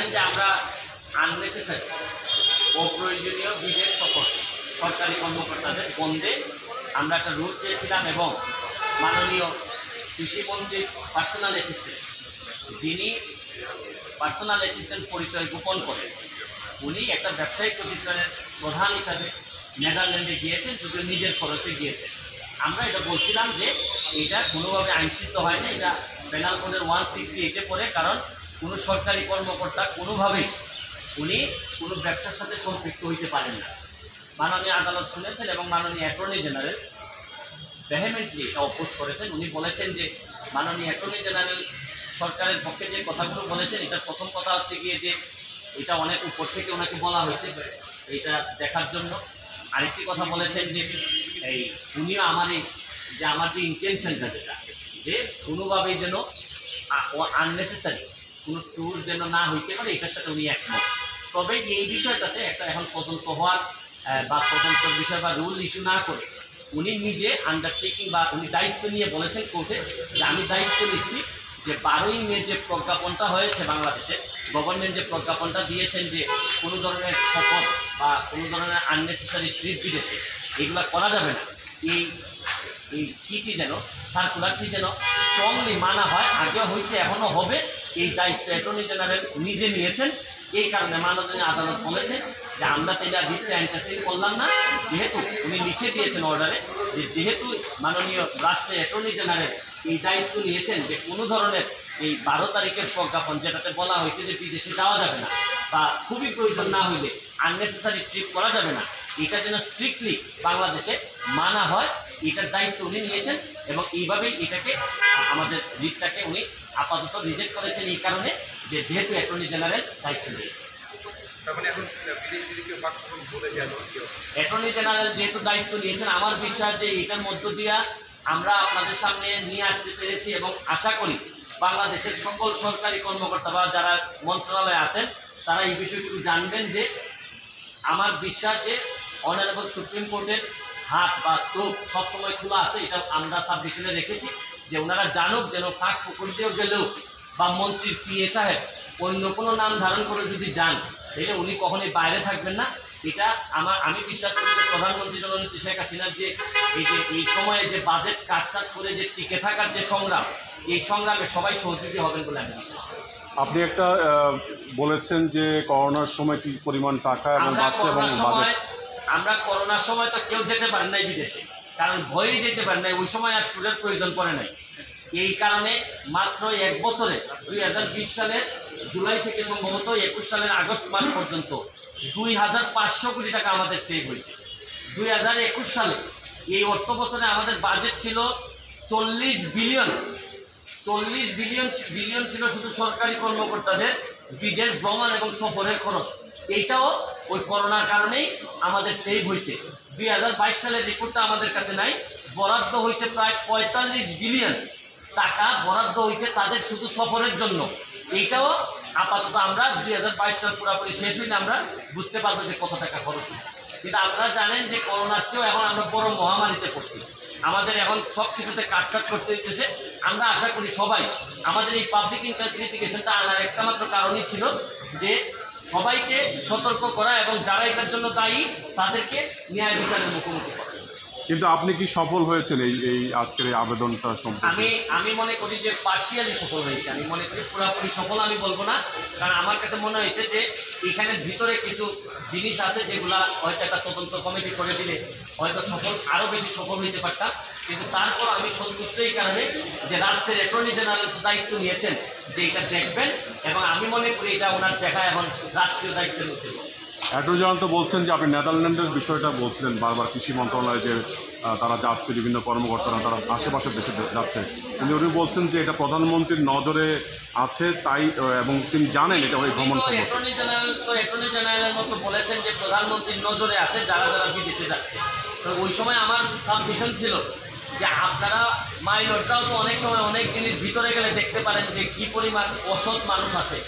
জানেন যে আমরা আননেসেসারি অপ্রয়োজনীয় বিদেশ সফর সরকারি কর্মকর্তাদের বন্ধে আমরা একটা রুল চেয়েছিলাম এবং মাননীয় কৃষিমন্ত্রীর পার্সোনাল অ্যাসিস্ট্যান্ট, যিনি পার্সোনাল অ্যাসিস্ট্যান্ট পরিচয় গোপন করেন, উনি একটা ব্যবসায়িক প্রতিষ্ঠানের প্রধান হিসাবে নেদারল্যান্ডে গিয়েছেন, যদিও নিজের খরচে গিয়েছেন। আমরা এটা বলছিলাম যে এটা কোনোভাবে আইনসিদ্ধ হয় না, এটা পেনাল কোডের 168-এ পড়ে, কারণ কোনো সরকারি কর্মকর্তা কোনোভাবেই উনি কোনো ব্যবসার সাথে সম্পৃক্ত হইতে পারেন না। মাননীয় আদালত শুনেছেন এবং মাননীয় অ্যাটর্নি জেনারেল ভেহেমেন্টলি এটা অপোজ করেছেন। উনি বলেছেন যে মাননীয় অ্যাটর্নি জেনারেল সরকারের পক্ষে যে কথাগুলো বলেছেন, এটার প্রথম কথা হচ্ছে গিয়ে যে এটা অনেক উপর থেকে ওনাকে বলা হয়েছে এটা দেখার জন্য। আরেকটি কথা বলেছেন যে এই উনিও আমার যে ইন্টেনশনটা যেটা যে কোনোভাবেই যেন আননেসেসারি কোনো ট্যুর যেন না হইতে পারে, এটার সাথে উনি একমত। তবে এই বিষয়টাতে একটা এখন তদন্ত হওয়ার বা তদন্তের বিষয় বা রুল ইস্যু না করে উনি নিজে আন্ডারটেকিং বা উনি দায়িত্ব নিয়ে বলেছেন কোর্টে যে আমি দায়িত্ব নিচ্ছি যে 12ই মে যে প্রজ্ঞাপনটা হয়েছে বাংলাদেশে, গভর্নমেন্ট যে প্রজ্ঞাপনটা দিয়েছেন যে কোনো ধরনের সফর বা কোনো ধরনের আননেসেসারি ট্রিপ বিদেশে এগুলো করা যাবে না, এই কী যেন সার্কুলারটি যেন স্ট্রংলি মানা হয়, আগেও হয়েছে এখনও হবে, এই দায়িত্ব অ্যাটর্নি জেনারেল নিজে নিয়েছেন। এই কারণে মাননীয় আদালত বলেছেন যে আমরা তো এটা দিচ্ছে এন্টারটেইন করলাম না, যেহেতু উনি লিখে দিয়েছেন অর্ডারে যে যেহেতু মাননীয় রাষ্ট্রের অ্যাটর্নি জেনারেল এই দায়িত্ব নিয়েছেন যে কোনো ধরনের এই 12 তারিখের প্রজ্ঞাপন যেটাতে বলা হয়েছে যে বিদেশে যাওয়া যাবে না বা খুবই প্রয়োজন না হইলে আননেসেসারি ট্রিপ করা যাবে না, এটা যেন স্ট্রিক্টলি বাংলাদেশে মানা হয়, এটার দায়িত্ব উনি নিয়েছেন এবং এইভাবেই এটাকে আমাদের রিটটাকে উনি আপাতত রিজেক্ট করেছেন এই কারণে যে যেহেতু অ্যাটর্নি জেনারেল দায়িত্ব নিয়েছেন। অ্যাটর্নি জেনারেল যেহেতু দায়িত্ব নিয়েছেন, আমার বিশ্বাস যে এটার মধ্য দিয়া আমরা আপনাদের সামনে নিয়ে আসতে পেরেছি এবং আশা করি বাংলাদেশের সকল সরকারি কর্মকর্তা বা যারা মন্ত্রণালয়ে আছেন তারা এই বিষয়গুলো জানবেন যে আমার বিশ্বাস যে অনারেবল সুপ্রিম কোর্টের হাত বা চোখ সবসময় খোলা আছে, এটা আমরা সাবডিভিশনে রেখেছি যে ওনারা জানুক যেন ফাঁক পুকুর দিয়েও গেলেও বা মন্ত্রীর পিএ সাহেব অন্য কোনো নাম ধারণ করে যদি যান তাহলে উনি কখনোই বাইরে থাকবেন না। এটা আমি বিশ্বাস করি যে প্রধানমন্ত্রী জননেত্রী শেখ হাসিনার যে এই সময়ে যে বাজেট কাটছাট করে যে টিকে থাকার যে সংগ্রাম, এই সংগ্রামে সবাই সহযোগী হবেন বলে আমি বিশ্বাস করি। আপনি একটা বলেছেন যে করোনার সময় কি পরিমাণ টাকা এবং বাচ্চা এবং বাজেট, আমরা করোনার সময় তো কেউ যেতে পারেন নাই বিদেশে, কারণ ভয়েই যেতে পারেন নাই, ওই সময় আর ট্যুরের প্রয়োজন পড়ে নাই। এই কারণে মাত্র 1 বছরে 2020 সালের জুলাই থেকে সম্ভবত 21 সালের আগস্ট মাস পর্যন্ত 2500 কোটি টাকা আমাদের সেভ হয়েছে। 2021 সালে এই অর্থ বছরে আমাদের বাজেট ছিল 40 বিলিয়ন ছিল শুধু সরকারি কর্মকর্তাদের বিদেশ ভ্রমণ এবং সফরের খরচ। এইটাও ওই করোনার কারণেই আমাদের সেভ হয়েছে। 2022 সালের রিপোর্টটা আমাদের কাছে নাই, বরাদ্দ হয়েছে প্রায় 45 বিলিয়ন টাকা বরাদ্দ হয়েছে তাদের শুধু সফরের জন্য। এইটাও আপাতত আমরা 2022 সাল পুরোপুরি শেষ হইলে আমরা বুঝতে পারবো যে কত টাকা খরচ হয়েছে। কিন্তু আপনারা জানেন যে করোনার চেয়েও এখন আমরা বড় মহামারীতে পড়ছি, আমাদের এখন সব কিছুতে কাটছাট করতে হইতেছে। আমরা আশা করি সবাই আমাদের এই পাবলিক ইন্টারেস্ট লিটিগেশনটা আনার একটা মাত্র কারণই ছিল যে সবাইকে সতর্ক করা এবং যারা এটার জন্য দায়ী তাদেরকে ন্যায় বিচারের মুখোমুখি করা। কিন্তু আপনি কি সফল হয়েছেন এই আজকের এই আবেদনটা সম্পর্কে? আমি মনে করি যে পার্শিয়ালি সফল হয়েছে, আমি মনে করি পুরোপুরি সফল আমি বলবো না, কারণ আমার কাছে মনে হয়েছে যে এখানে ভিতরে কিছু জিনিস আছে যেগুলা হয়তো একটা তদন্ত কমিটি করে দিলে হয়তো আরও বেশি সফল হইতে পারতাম। কিন্তু তারপর আমি সন্তুষ্ট এই কারণে যে রাষ্ট্রের অ্যাটর্নি জেনারেল দায়িত্ব নিয়েছেন যে এটা দেখবেন এবং আমি মনে করি এটা ওনার দেখা এখন রাষ্ট্রীয় দায়িত্বের মধ্যে। অ্যাটর্নি জেনারেল তো বলছেন যে আপনি নেদারল্যান্ডের বিষয়টা বলছিলেন বারবার, কৃষি মন্ত্রণালয়ে যে তারা যাচ্ছে, বিভিন্ন কর্মকর্তারা তারা আশেপাশের দেশে যাচ্ছে, কিন্তু উনি বলছেন যে এটা প্রধানমন্ত্রীর নজরে আছে তাই, এবং তিনি জানেন এটা ওই ভ্রমণ সম্পর্কে। অ্যাটর্নি জেনারেলের মতো বলেছেন যে প্রধানমন্ত্রীর নজরে আছে যারা যারা বিদেশে যাচ্ছে। তো ওই সময় আমার সাবমিশন ছিল যে আপনারা মাইনরটাও তো অনেক সময় অনেক জিনিস ভিতরে গেলে দেখতে পারেন যে কী পরিমাণ অসৎ মানুষ আছে।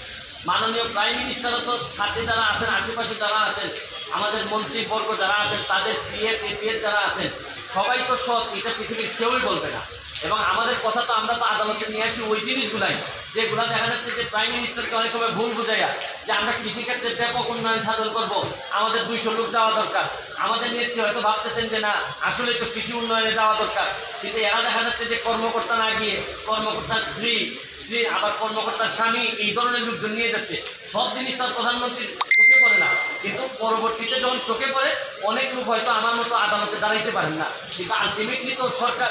মাননীয় প্রাইম মিনিস্টারও তো সাথে যারা আছেন, আশেপাশে যারা আছেন, আমাদের মন্ত্রীবর্গ যারা আছেন, তাদের পিএস এপিএস যারা আছেন, সবাই তো সৎ, এটা পৃথিবীর কেউই বলবে না। এবং আমাদের কথা তো আমরা তো আদালতে নিয়ে আসি ওই জিনিসগুলাই যেগুলো দেখা যাচ্ছে যে প্রাইম মিনিস্টারকে অনেক সময় ভুল বুঝাইয়া যে আমরা কৃষিক্ষেত্রে ব্যাপক উন্নয়ন সাধন করব, আমাদের 200 লোক যাওয়া দরকার। আমাদের নেত্রী হয়তো ভাবতেছেন যে না আসলে তো কৃষি উন্নয়নে যাওয়া দরকার, কিন্তু এরা দেখা যাচ্ছে যে কর্মকর্তা না গিয়ে কর্মকর্তার স্ত্রী আবার কর্মকর্তার স্বামী এই ধরনের লোকজন নিয়ে যাচ্ছে। সব জিনিস তার প্রধানমন্ত্রীর চোখে পড়ে না, কিন্তু পরবর্তীতে যখন চোখে পড়ে অনেক লোক হয়তো আমার মতো আদালতে দাঁড়াইতে পারেন না, কিন্তু আলটিমেটলি তো সরকার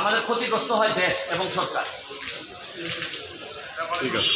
আমাদের ক্ষতিগ্রস্ত হয় দেশ এবং সরকার। ঠিক আছে।